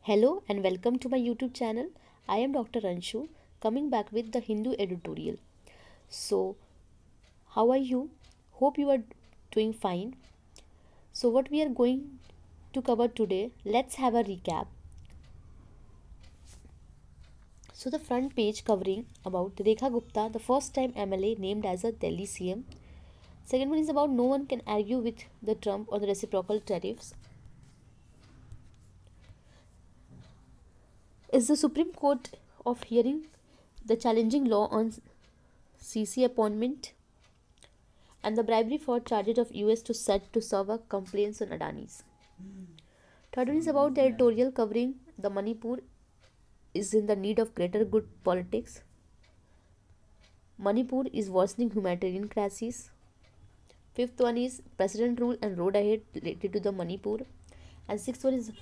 Hello and welcome to my YouTube channel. I am Dr. Anshu coming back with the Hindu editorial. So, how are you? Hope you are doing fine. So, what we are going to cover today, let's have a recap. So, the front page covering about Rekha Gupta, the first time MLA named as a Delhi CM. Second one is about no one can argue with the Trump on the reciprocal tariffs. Is the Supreme Court of hearing the challenging law on CC appointment and the bribery for charges of US to set to serve a complaints on Adani's. Third one is about the editorial covering the Manipur is in the need of greater good politics. Manipur is worsening humanitarian crisis. Fifth one is president rule and road ahead related to the Manipur. And sixth one is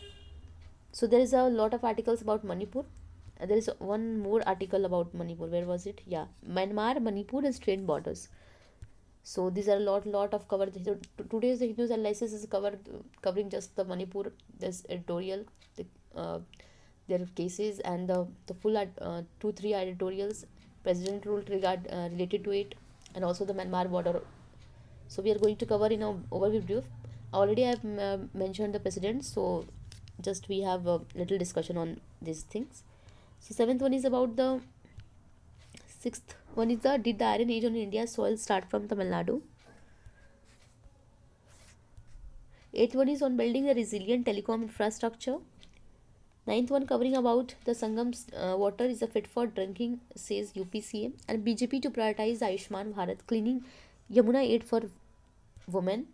so there is a lot of articles about Manipur. There is one more article about Manipur. Where was it? Yeah, Myanmar, Manipur, and strained borders. So these are a lot of covered. So today's the Hindus analysis is covering just the Manipur, this editorial, the, their cases and the full 2-3 editorials, president rule related to it, and also the Myanmar border. So we are going to cover in a overview brief. Already I have mentioned the president, so just we have a little discussion on these things. So seventh one is about the sixth one is the did the Iron Age on India's soil start from Tamil Nadu? Eighth one is on building a resilient telecom infrastructure. Ninth one covering about the Sangam's water is a fit for drinking, says UPCM, and BJP to prioritize Ayushman Bharat cleaning Yamuna aid for women.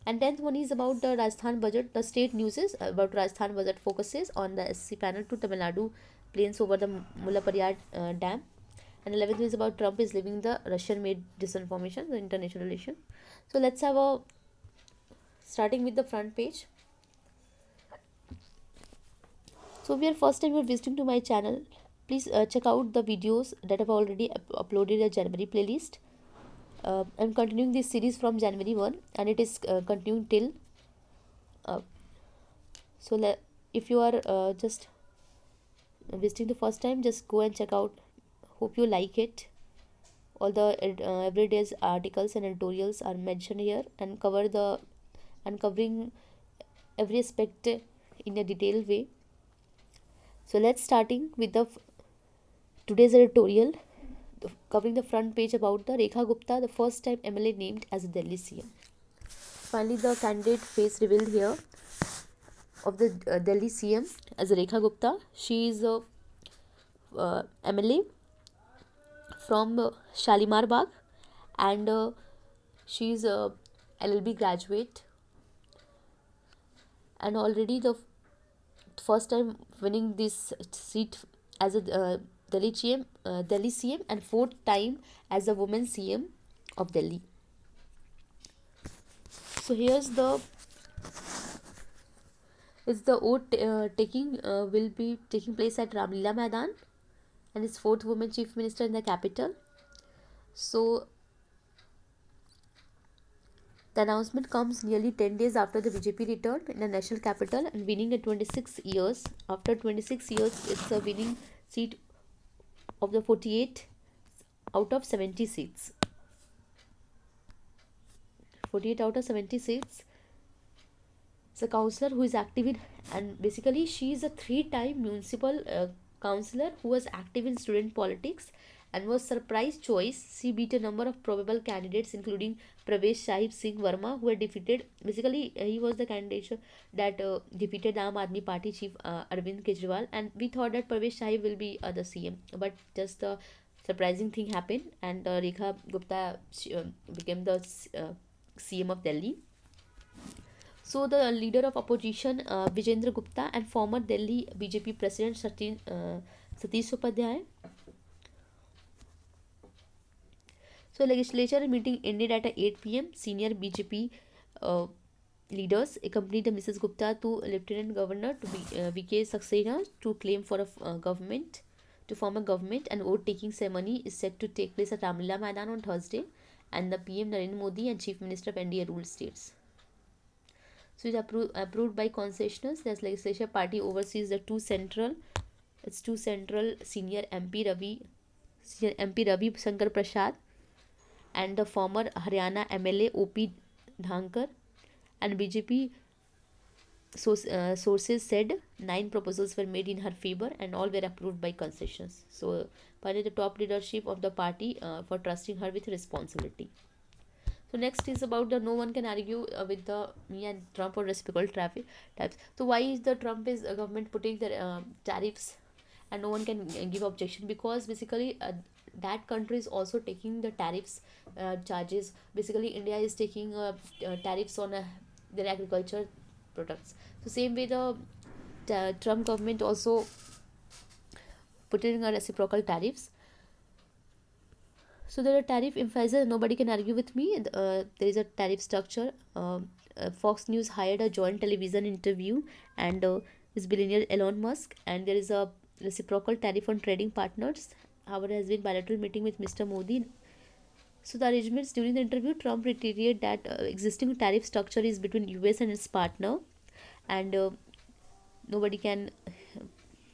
And 10th one is about the Rajasthan budget. The state news is about Rajasthan budget focuses on the SC panel to Tamil Nadu plains over the Mullaperiyar dam. And 11th one is about Trump is leaving the Russian-made disinformation, the international relation. So let's have a starting with the front page. So if you are first time you are visiting to my channel, please check out the videos that I've already uploaded a January playlist. I'm continuing this series from January 1 and it is continuing till if you are just visiting the first time, just go and check out. Hope you like it. All the everyday's articles and editorials are mentioned here and covering every aspect in a detailed way. So let's starting with the today's editorial covering the front page about the Rekha Gupta, the first time MLA named as a Delhi CM. Finally, the candidate face revealed here of the Delhi CM as Rekha Gupta. She is a MLA from Shalimar Bagh and she is a LLB graduate and already the first time winning this seat as a Delhi CM and fourth time as a woman CM of Delhi. So here's the oath taking will be taking place at Ramlila Maidan and it's fourth woman chief minister in the capital. So the announcement comes nearly 10 days after the BJP returned in the national capital and winning at 26 years. After 26 years, it's a winning seat of the 48 out of 70 seats. 48 out of 70 seats. It's a councillor who is active in, and basically she is a 3-time municipal councillor who was active in student politics and was surprise choice. She beat a number of probable candidates including Pravesh Sahib Singh Verma who had defeated, basically he was the candidate that defeated Aam Aadmi Party chief Arvind Kejriwal, and we thought that Pravesh Sahib will be the CM, but just the surprising thing happened and Rekha Gupta became the CM of Delhi. So the leader of opposition Vijendra Gupta and former Delhi BJP president Satish Upadhyay. So legislature meeting ended at 8 p.m. Senior BJP leaders accompanied the Mrs. Gupta to Lieutenant Governor to VK Saxena to claim for a government to form a government. An oath taking ceremony is set to take place at Ramlila Maidan on Thursday and the PM Narendra Modi and Chief Minister of NDA ruled states. So it's approved by concessioners. There's legislature party oversees the two central senior MP Ravi Shankar Prasad and the former Haryana MLA OP Dhankar, and BJP sources said 9 proposals were made in her favor and all were approved by concessions. So, finally, the top leadership of the party for trusting her with responsibility. So next is about the no one can argue with the me and Trump or reciprocal traffic types. So why is the Trump is government putting the tariffs and no one can give objection? Because basically that country is also taking the tariffs charges. Basically India is taking tariffs on their agriculture products. So same way the Trump government also putting a reciprocal tariffs. So there are tariff emphasizes. Nobody can argue with me. There is a tariff structure. Fox News hired a joint television interview and is billionaire Elon Musk. And there is a reciprocal tariff on trading partners. However, there has been bilateral meeting with Mr. Modi. So the arrangements during the interview, Trump reiterated that existing tariff structure is between US and its partner, and nobody can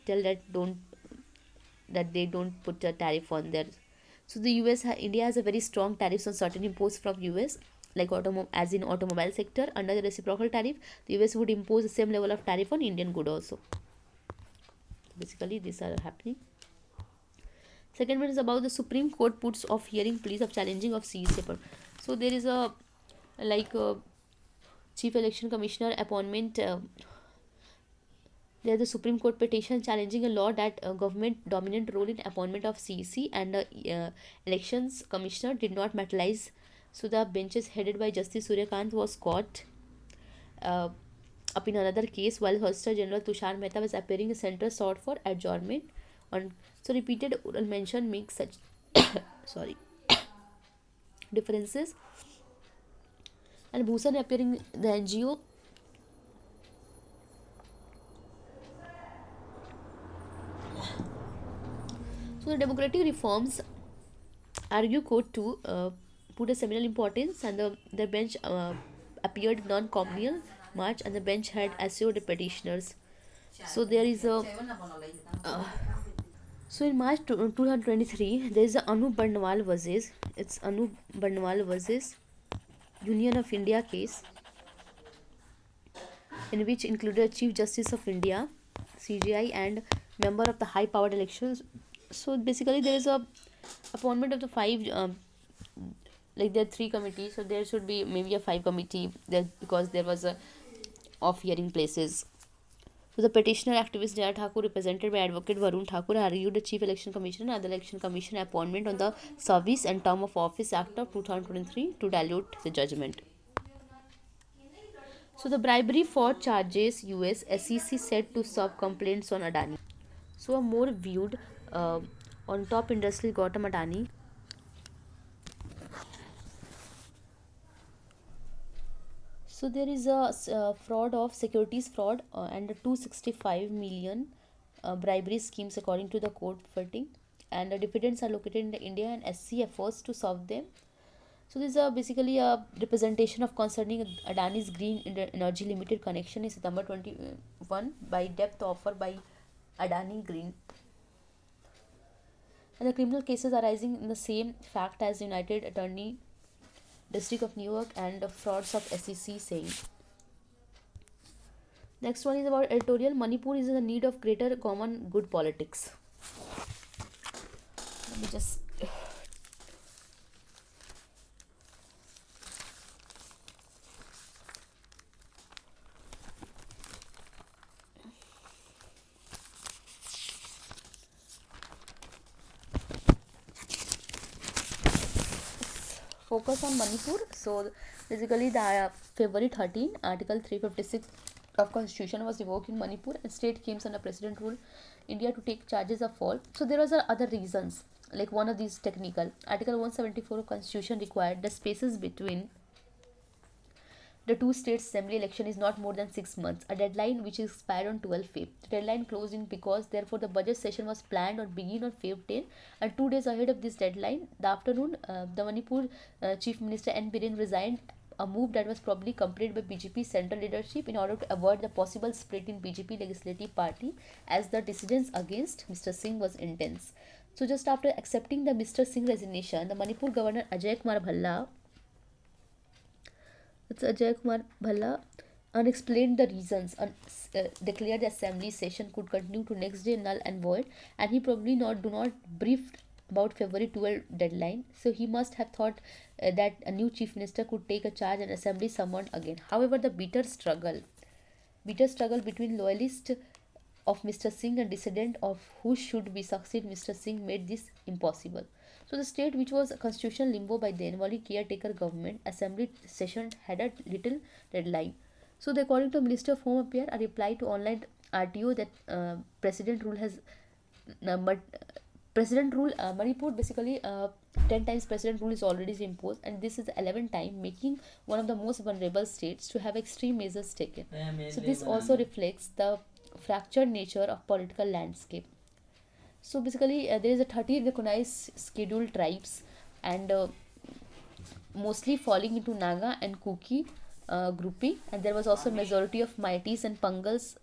tell that they don't put a tariff on their. So the India has a very strong tariffs on certain imports from US, like as in automobile sector. Under the reciprocal tariff, the US would impose the same level of tariff on Indian good also. Basically, these are happening. Second one is about the Supreme Court puts off hearing pleas of challenging of CEC. So there is a Chief Election Commissioner appointment. There is a Supreme Court petition challenging a law that government dominant role in appointment of CEC and elections commissioner did not materialize. So the benches headed by Justice Suryakant was caught up in another case while Solicitor General Tushar Mehta was appearing. A center sought for adjournment on. So repeated oral mention makes such differences. And Bhushan appearing the NGO. So the democratic reforms argue court to put a seminal importance, and the bench appeared non-communal March, and the bench had assured the petitioners. So there is a so in March 2023 there is a Anu Barnwal versus Union of India case, in which included Chief Justice of India CJI and member of the high powered elections. So basically there is a appointment of the five like there are 3 committees, so there should be maybe a 5 committee there, because there was a off hearing places. So the petitioner activist Jaya Thakur, represented by advocate Varun Thakur, argued the Chief Election Commission and the Election Commission appointment on the Service and Term of Office Act of 2023 to dilute the judgment. So the bribery for charges US SEC said to serve complaints on Adani. So a more viewed on top industrial Gautam Adani. So there is a fraud of securities fraud and 265 million bribery schemes according to the court verdict, and the dividends are located in India and SC efforts to solve them. So this is basically a representation of concerning Adani's Green Energy Limited connection in September 21 by depth offer by Adani Green. And the criminal cases arising in the same fact as United Attorney District of New York and the frauds of SEC saying. Next one is about editorial. Manipur is in the need of greater common good politics. Let me just focus on Manipur. So basically the February 13 Article 356 of Constitution was revoked in Manipur and state came under President rule India to take charges of fault. So there was other reasons, like one of these technical. Article 174 of Constitution required the spaces between the two states assembly election is not more than 6 months, a deadline which expired on 12 Feb. The deadline closed in because therefore the budget session was planned or begin on Feb 10, and 2 days ahead of this deadline, the afternoon, the Manipur Chief Minister N. Biren resigned a move that was probably completed by BJP central leadership in order to avoid the possible split in BJP legislative party, as the dissidence against Mr. Singh was intense. So just after accepting the Mr. Singh resignation, the Manipur governor Ajay Kumar Bhalla unexplained the reasons and declared the assembly session could continue to next day null and void, and he probably not do not briefed about February 12 deadline. So he must have thought that a new chief minister could take a charge and assembly summoned again. However, the bitter struggle between loyalists of Mr. Singh and dissident of who should be succeed Mr. Singh made this impossible. So the state, which was a constitutional limbo by the Envoli caretaker government, assembly session had a little deadline. So, according to Minister of Home Affairs, a reply to online RTO that President rule has but President rule Manipur basically 10 times President rule is already imposed, and this is the 11th time, making one of the most vulnerable states to have extreme measures taken. So this also reflects the fractured nature of political landscape. So basically there is a 30 recognized scheduled tribes, and mostly falling into Naga and Kuki grouping, and there was also a majority of Maitis and Pangals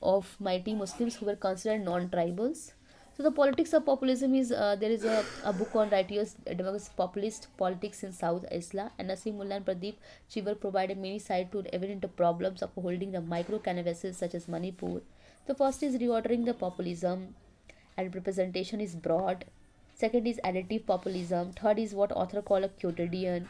of Mighty Muslims who were considered non-tribals. So the politics of populism is there is a book on writers develops populist politics in South Isla, and Nasim Mullah and Pradeep Chivar provided many sides to evident the problems of holding the micro canvases such as Manipur. The first is reordering the populism, and representation is broad. Second is additive populism. Third is what author call a quotidian.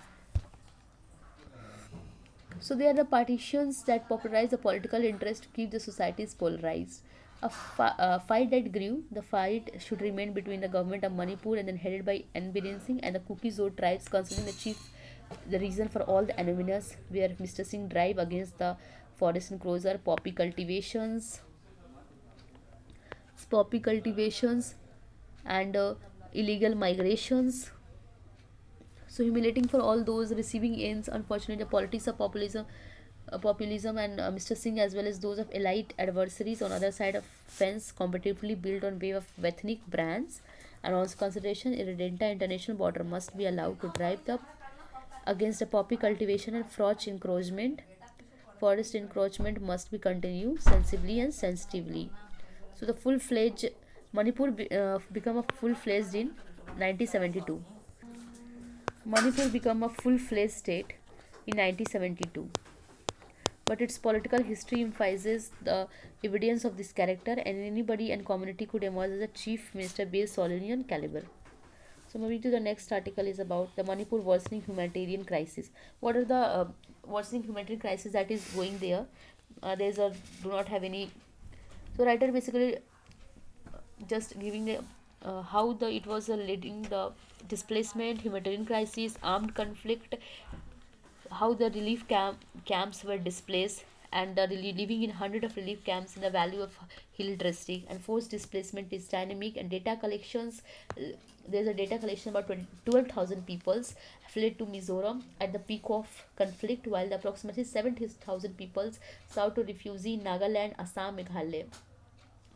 So they are the partitions that popularize the political interest to keep the societies polarized. A fight that grew. The fight should remain between the government of Manipur and then headed by N. Biren Singh and the Kuki Zod tribes, considering the reason for all the anomalous where Mr. Singh drive against the forest enclosure, poppy cultivations, and illegal migrations. So humiliating for all those receiving ends. Unfortunately, the politics of populism and Mr. Singh, as well as those of elite adversaries on other side of fence, competitively built on way of ethnic brands, and also consideration Irredenta international border must be allowed to drive the against the poppy cultivation and forest encroachment. Forest encroachment must be continued sensibly and sensitively. So the full-fledged Manipur become a full-fledged in 1972. Manipur became a full-fledged state in 1972, but its political history emphasizes the evidence of this character, and anybody and community could emerge as a chief minister based solely on caliber. So moving to the next article is about the Manipur worsening humanitarian crisis. What are the worsening humanitarian crisis that is going there? There is a do not have any. So writer basically just giving how the it was leading the displacement, humanitarian crisis, armed conflict, how the camps were displaced, and the living in hundred of relief camps in the valley of hill district, and forced displacement is dynamic, and data collections. There's a data collection about 12,000 peoples fled to Mizoram at the peak of conflict, while the approximately 70,000 peoples sought to refugee in Nagaland, Assam, Meghalaya.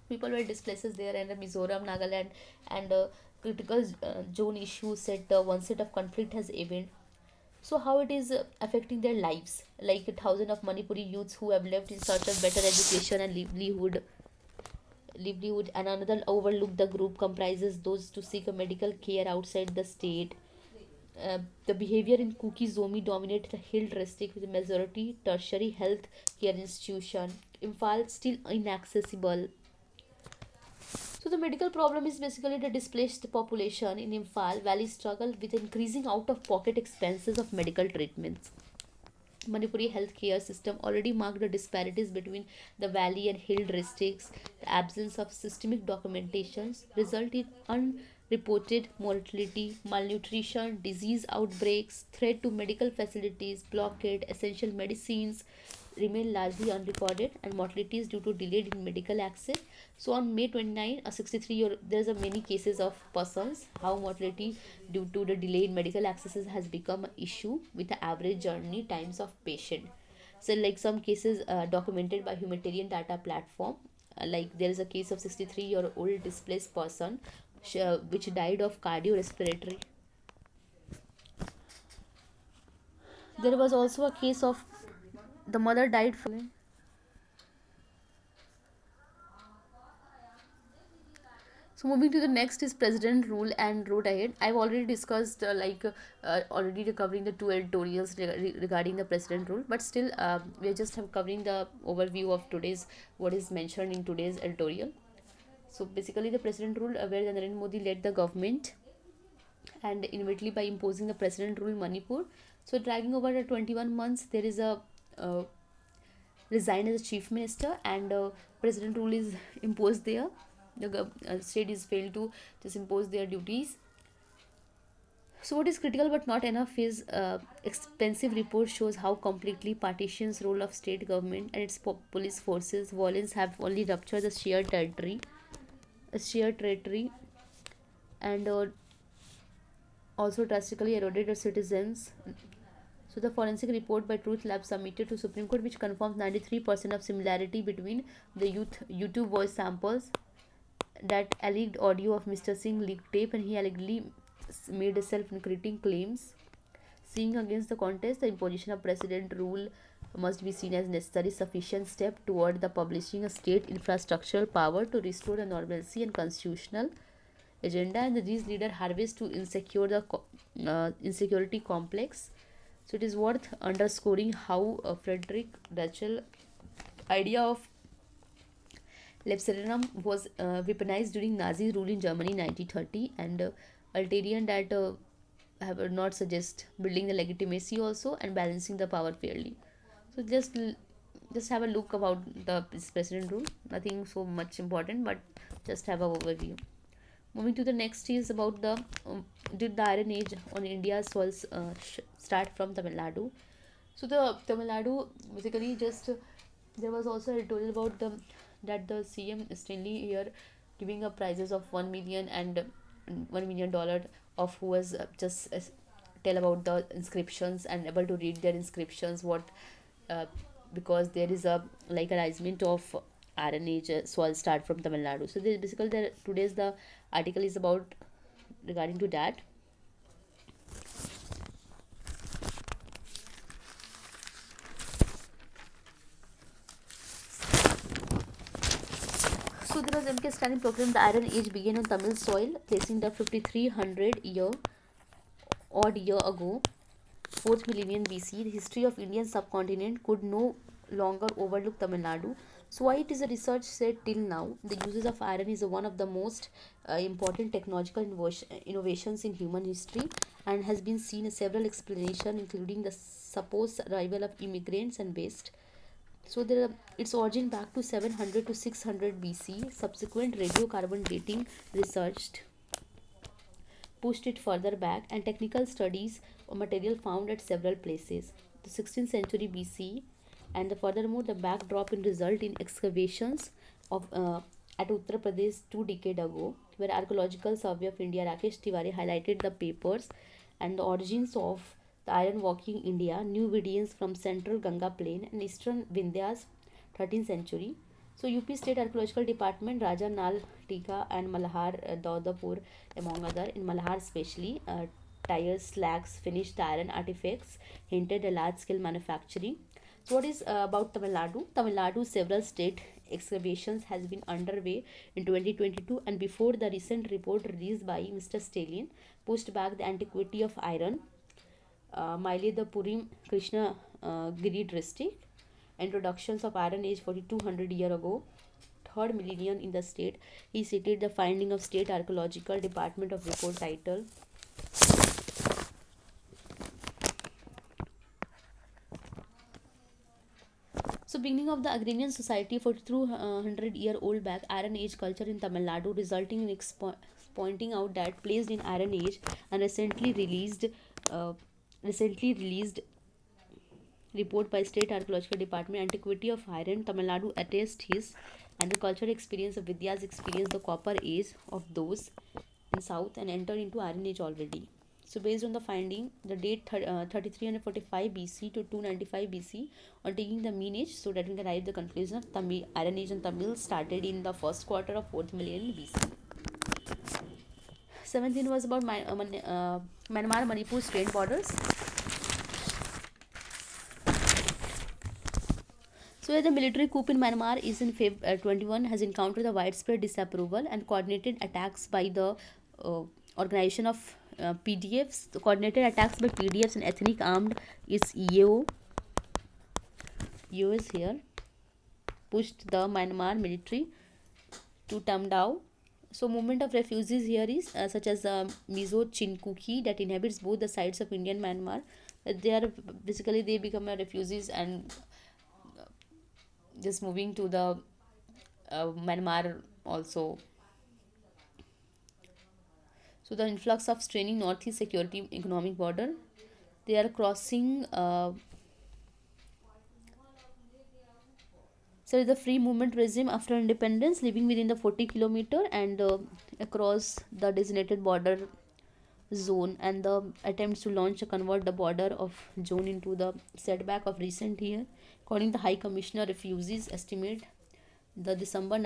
People were displaced there, and Mizoram, Nagaland, and critical zone issue said the onset of conflict has event. So how it is affecting their lives, like a thousand of Manipuri youths who have left in search of better education and livelihood, and another overlooked the group comprises those to seek a medical care outside the state. The behavior in Kuki Zomi dominated the hill district with a majority tertiary health care institution. Imphal still inaccessible. So the medical problem is basically the displaced population in Imphal Valley struggle with increasing out-of-pocket expenses of medical treatments. Manipuri healthcare system already marked the disparities between the valley and hill districts. The absence of systemic documentations result in unreported mortality, malnutrition, disease outbreaks, threat to medical facilities, blockade, essential medicines remain largely unrecorded, and mortalities due to delayed in medical access. So on May 29, a 63-year there's a many cases of persons how mortality due to the delay in medical accesses has become an issue with the average journey times of patient. So like some cases documented by humanitarian data platform, like there is a case of 63-year-old displaced person which died of cardiorespiratory There was also a case of the mother died from. So moving to the next is president rule and road ahead. I've already discussed already covering the two editorials regarding the president rule, but still we are just have covering the overview of today's what is mentioned in today's editorial. So basically, the president rule, where the Narendra Modi led the government and immediately by imposing the president rule in Manipur. So dragging over the 21 months, there is a resign as a chief minister, and president rule is imposed there. The state is failed to just impose their duties. So what is critical but not enough is expensive report shows how completely partitions role of state government and its police forces violence have only ruptured the shared territory, and also drastically eroded the citizens. So the forensic report by Truth Lab submitted to Supreme Court, which confirms 93% of similarity between the YouTube voice samples, that alleged audio of Mr. Singh leaked tape, and he allegedly made self-incriminating claims. Seeing against the contest, the imposition of president rule must be seen as necessary sufficient step toward the publishing a state infrastructural power to restore the normalcy and constitutional agenda, and these leader harvest to insecure the insecurity complex. So it is worth underscoring how Frederick Rachel idea of Lepsiderum was weaponized during Nazi rule in Germany in 1930, and Altarian that have not suggest building the legitimacy also and balancing the power fairly. So just have a look about the president rule. Nothing so much important, but just have a overview. Moving to the next is about the did the Iron Age on India's soil start from Tamil Nadu. So the Tamil Nadu basically just there was also a editorial about the that the CM Stanley here giving up prizes of 1 million and $1 million of who was just tell about the inscriptions and able to read their inscriptions what because there is a like a risement of Iron Age soil start from Tamil Nadu. So this basically today's the article is about regarding to that. So there was M.K. Stalin proclaimed the Iron Age began on Tamil soil, placing the 5300 odd year ago, 4th millennium BC. The history of Indian subcontinent could no longer overlook Tamil Nadu. So why it is a research said till now, the uses of iron is one of the most important technological innovations in human history, and has been seen several explanations, including the supposed arrival of immigrants and waste. So its origin back to 700 to 600 BC. Subsequent radiocarbon dating researched pushed it further back, and technical studies of material found at several places. The 16th century BC, and furthermore the backdrop in result in excavations of at Uttar Pradesh 2 decades ago, where Archaeological Survey of India Rakesh Tiwari highlighted the papers and the origins of the iron walking India, new evidence from central Ganga plain and eastern Vindhyas 13th century. So UP State Archaeological Department, Raja Nal Tika and Malhar Daudapur among other. In Malhar especially, tires, slacks, finished iron artifacts hinted at large scale manufacturing. So what is about Tamil Nadu? Tamil Nadu several state excavations has been underway in 2022, and before the recent report released by Mr. Stalin pushed back the antiquity of iron, Maile the Purim Krishna Giri district, introductions of Iron Age 4200 year ago, 3rd millennium in the state. He cited the finding of State Archaeological Department of report title. So beginning of the agrarian society for 200 year old back Iron Age culture in Tamil Nadu, resulting in pointing out that placed in Iron Age and recently released report by State Archaeological Department Antiquity of Iron Tamil Nadu attests his and the cultural experience of Vidya's experience the copper age of those in south and entered into Iron Age already. So based on the finding, the date 3345 BC to 295 BC, on taking the mean age, so that we can arrive the conclusion of Tamil Iron Age and Tamil started in the first quarter of 4th millennium BC. 17th was about Myanmar Manipur strained borders. So the military coup in Myanmar is in Feb 21 has encountered the widespread disapproval and coordinated attacks by the organization of PDFs. The coordinated attacks by PDFs and ethnic armed is EAO. EAO is here. Pushed the Myanmar military to Tamdao. So movement of refugees here is such as Mizo Chinkuki that inhabits both the sides of Indian Myanmar. They are basically they become refugees and just moving to the Myanmar also. So the influx of straining northeast security economic border. They are crossing. So the free movement regime after independence, living within the 40 km and across the designated border zone, and the attempts to launch a convert the border of zone into the setback of recent year. According to the High Commissioner, refugees estimate the December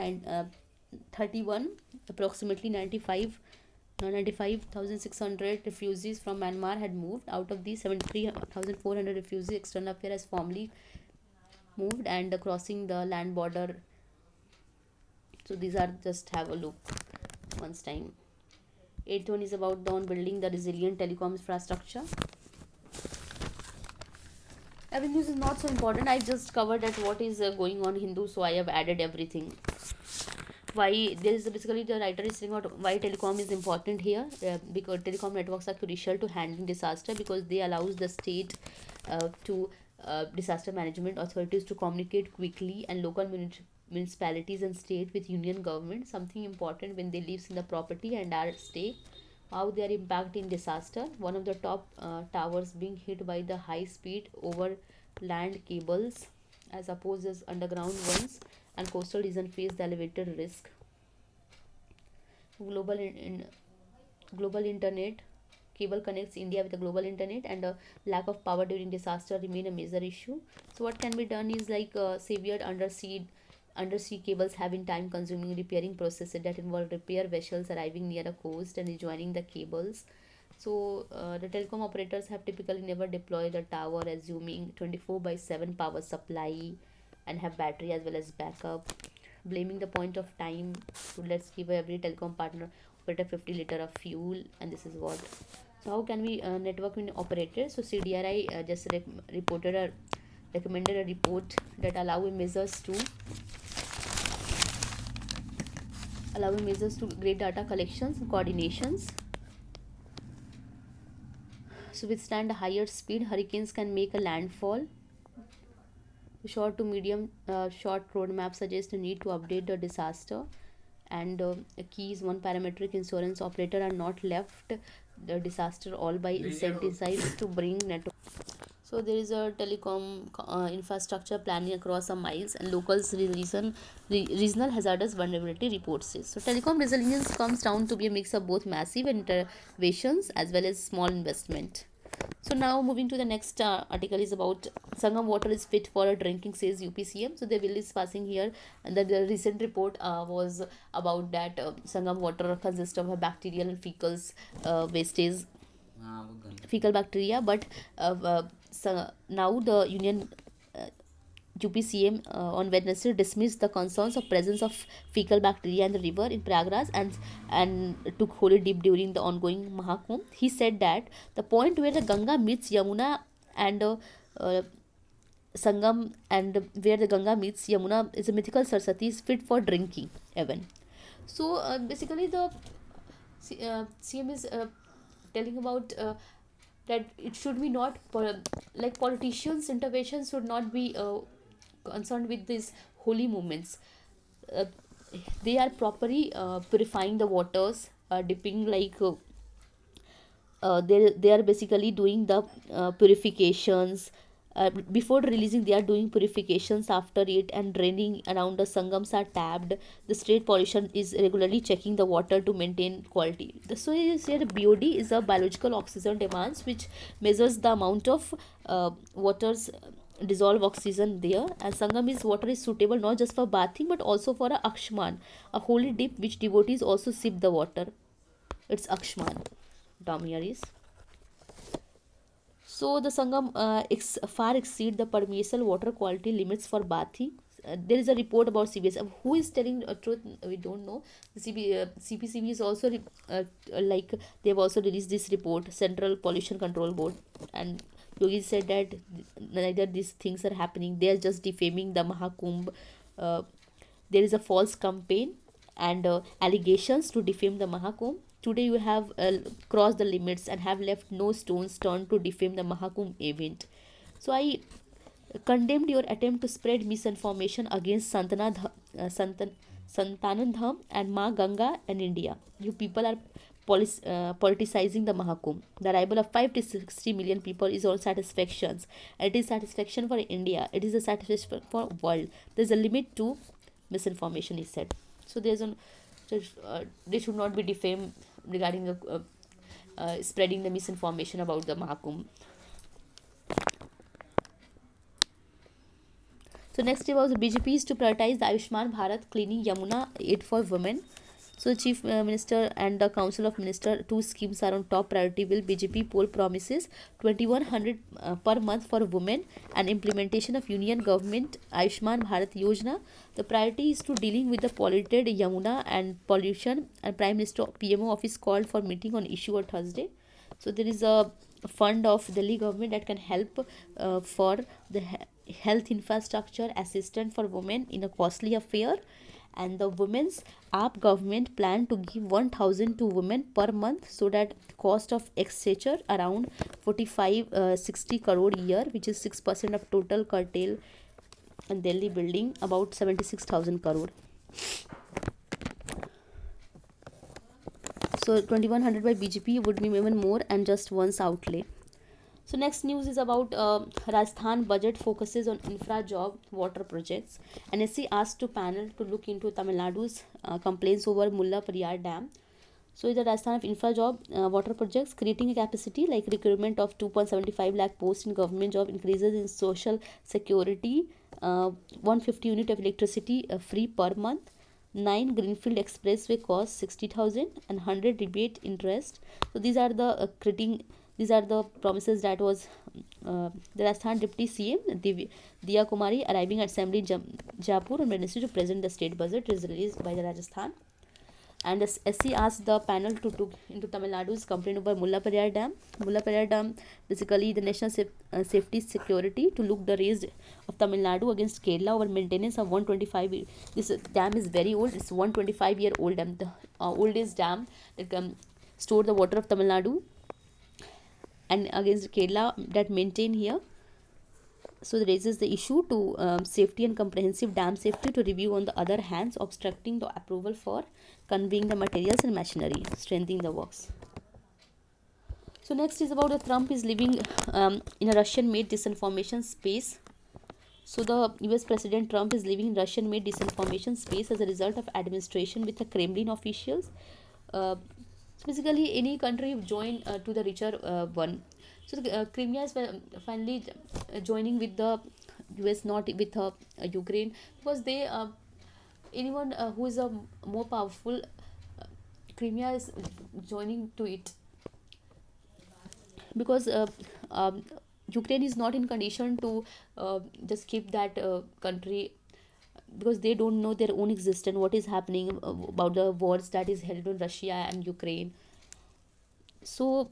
31 approximately 95,600 refugees from Myanmar had moved. Out of these, 73,400 refugees external affairs has formally moved and crossing the land border. So these are just have a look once time. Eighth one is about the on building the resilient telecom infrastructure. Avenues is not so important. I just covered that what is going on Hindu, so I have added everything. Why there is basically the writer is saying about why telecom is important here, because telecom networks are crucial to handling disaster because they allows the state to disaster management authorities to communicate quickly and local municipalities and state with union government, something important when they lives in the property and are stay, how they are impacted in disaster. One of the top towers being hit by the high speed overland cables as opposed as underground ones, and coastal region face the elevated risk. Global internet cable connects India with the global internet, and lack of power during disaster remain a major issue. So what can be done is like severed undersea cables having time consuming repairing processes that involve repair vessels arriving near a coast and rejoining the cables. So the telecom operators have typically never deployed a tower assuming 24/7 power supply and have battery as well as backup. Blaming the point of time, so let's give every telecom partner operator 50 liter of fuel, and this is what. So how can we network in operators? So CDRI just reported a recommended a report that allowing measures to great data collections and coordinations. So withstand a higher speed, hurricanes can make a landfall. Short to medium short roadmap suggests the need to update the disaster, and the key is one parametric insurance operator are not left the disaster all by incentivized to bring network. So there is a telecom infrastructure planning across a miles, and locals regional hazardous vulnerability reports says. So telecom resilience comes down to be a mix of both massive interventions as well as small investment. So now moving to the next article is about Sangam water is fit for a drinking, says UPCM. So the bill is passing here, and the recent report was about that Sangam water consists of a bacterial and wastage, fecal bacteria, but so now the union UPCM on Wednesday dismissed the concerns of presence of fecal bacteria in the river in Prayagraj and took holy dip during the ongoing Mahakumbh. He said that the point where the Ganga meets Yamuna and Sangam, and where the Ganga meets Yamuna is a mythical Saraswati is fit for drinking even. So basically the CM is telling about that it should be not like politicians intervention should not be concerned with these holy movements. uh, they are properly purifying the waters, dipping like they are basically doing the purifications. Before releasing they are doing purifications after it, and draining around the sangams are tapped. The state pollution is regularly checking the water to maintain quality. So is here BOD is a biological oxygen demands which measures the amount of water's dissolve oxygen there, and sangam is water is suitable not just for bathing but also for a akshman, a holy dip which devotees also sip the water. It's akshman term here is. So the Sangam far exceed the permissible water quality limits for bathing. There is a report about CBS. Who is telling the truth? We don't know. The CPCB is also like they have also released this report, Central Pollution Control Board, and Yogi said that neither these things are happening. They are just defaming the Mahakumbh. Uh, there is a false campaign and allegations to defame the Mahakumbh. Today you have crossed the limits and have left no stones turned to defame the Mahakumbh event. So I condemned your attempt to spread misinformation against Santanandham and Ma Ganga and India. You people are politicizing the Mahakumbh. The arrival of 5 to 60 million people is all satisfactions. It is satisfaction for India. It is a satisfaction for world. There is a limit to misinformation, he said. So they should not be defamed regarding the spreading the misinformation about the Mahakumbh. So next was BJP is to prioritize the Ayushman Bharat Cleaning Yamuna Aid for Women. So Chief Minister and the Council of Minister, two schemes are on top priority bill. BJP poll promises 2100 per month for women and implementation of Union Government Ayushman Bharat Yojana. The priority is to dealing with the polluted Yamuna and pollution, and Prime Minister PMO office called for meeting on issue on Thursday. So there is a fund of Delhi government that can help for the health infrastructure assistance for women in a costly affair, and the women's app government plan to give 1000 to women per month, so that cost of exchequer around 45-60 crore a year, which is 6% of total curtail and Delhi building, about 76,000 crore. So 2100 by BJP would be even more and just once outlay. So next news is about Rajasthan budget focuses on infra job water projects. NSC asked to panel to look into Tamil Nadu's complaints over Mulla Periyar Dam. So the Rajasthan of infra job water projects creating a capacity like recruitment of 2.75 lakh posts in government job, increases in social security, 150 unit of electricity free per month, 9 greenfield expressway cost 60,000 and 100 rebate interest. So these are the these are the promises that was the Rajasthan Deputy CM Diya Kumari arriving at Assembly Jaipur on Wednesday to present the state budget is released by the Rajasthan. And the SC asked the panel to look into Tamil Nadu's complaint over Mulla Periyar Dam. Mulla Periyar Dam, basically the national safety security to look the raise of Tamil Nadu against Kerala over maintenance of 125. This dam is very old. It's 125-year-old dam, the oldest dam that can store the water of Tamil Nadu, and against Kerala that maintain here. So it raises the issue to safety and comprehensive dam safety to review on the other hands, obstructing the approval for conveying the materials and machinery, strengthening the works. So next is about the Trump is living in a Russian-made disinformation space. So the US President Trump is living in Russian-made disinformation space as a result of administration with the Kremlin officials. So basically any country join to the richer one. So Crimea is finally joining with the US, not with Ukraine, because they anyone who is a more powerful, Crimea is joining to it, because Ukraine is not in condition to just keep that country, because they don't know their own existence, what is happening about the wars that is held on Russia and Ukraine. So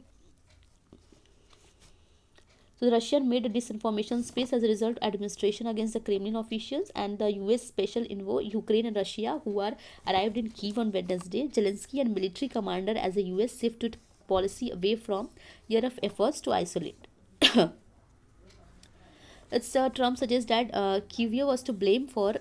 the Russian made a disinformation space as a result administration against the Kremlin officials and the US special envoy Ukraine and Russia who are arrived in Kyiv on Wednesday. Zelensky and military commander as the US shifted policy away from year of efforts to isolate. It's Trump suggests that Kyiv was to blame for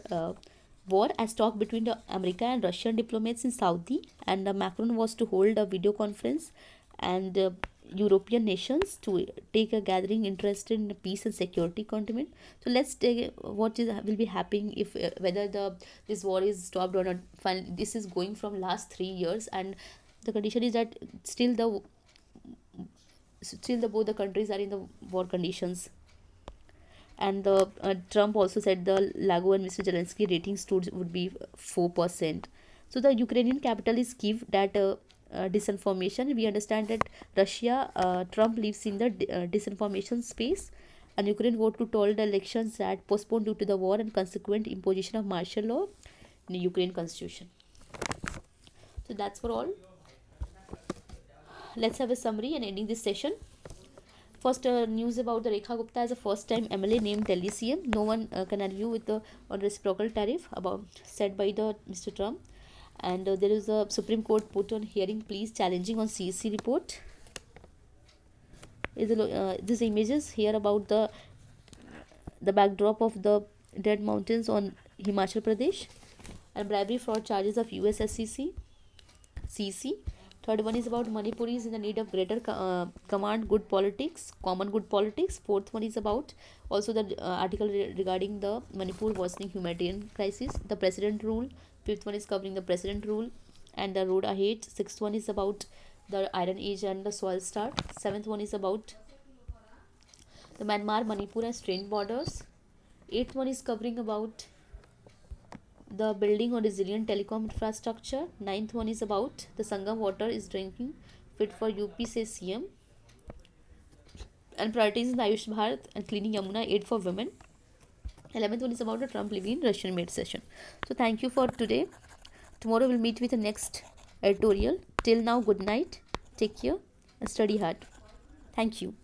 war as talk between the American and Russian diplomats in Saudi, and Macron was to hold a video conference and European nations to take a gathering interest in peace and security continent. So let's take what will be happening if whether this war is stopped or not. Finally, this is going from last 3 years, and the condition is that still the both the countries are in the war conditions. And the Trump also said the Lago and Mr. Zelensky ratings would be 4%. So the Ukrainian capital is Kyiv that disinformation. We understand that Russia, Trump lives in the disinformation space, and Ukraine vote to toll the elections that postponed due to the war and consequent imposition of martial law in the Ukraine constitution. So that's for all. Let's have a summary and ending this session. First, news about the Rekha Gupta as a first-time MLA named Delhi CM. No one can argue with the on reciprocal tariff about said by the Mr. Trump. And there is a Supreme Court put on hearing pleas challenging on CEC report. These images here about the backdrop of the Dead Mountains on Himachal Pradesh, and bribery fraud charges of USSCC CC. Third one is about Manipuris in the need of greater common good politics. Fourth one is about also the article regarding the Manipur worsening humanitarian crisis. The president rule. Fifth one is covering the president rule and the road ahead. Sixth one is about the Iron Age and the soil start. Seventh one is about the Myanmar, Manipur and strained borders. Eighth one is covering about the building on resilient telecom infrastructure. Ninth one is about the Sangam water is drinking fit for UP, says CM. And priorities in the Ayush Bharat and cleaning Yamuna aid for women. 11th one is about the Trump living in Russian made session. So thank you for today. Tomorrow we'll meet with the next editorial. Till now, good night. Take care and study hard. Thank you.